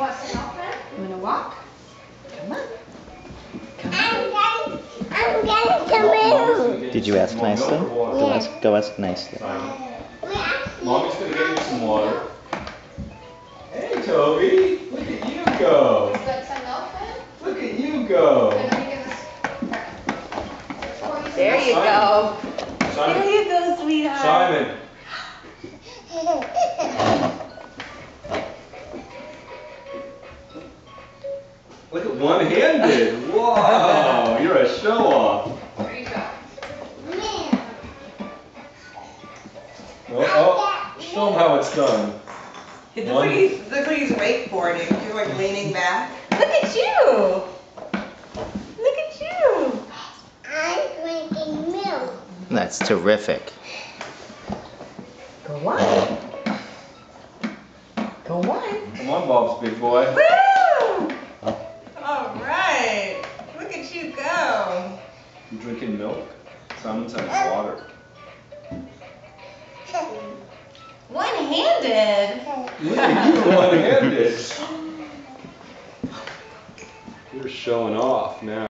want to sit off there? You want to walk? Come on. I'm going to move. Did you ask nicely? Go ask nicely. Mommy's gonna get you some water. Hey Toby, look at you go. Would you like some milk then? Look at you go. There you go. Simon. There you go, sweetheart. Simon. Look at one-handed. Whoa, you're a show-off. There you go. Oh, show them how it's done. It looks like he's wakeboarding. He's like leaning back. Look at you. Look at you. I'm drinking milk. That's terrific. Go on. Go on. Come on, Bob's big boy. Woo! All right. Look at you go. You drinking milk? Simon's having water. One-handed. Look at you one-handed. You're showing off now.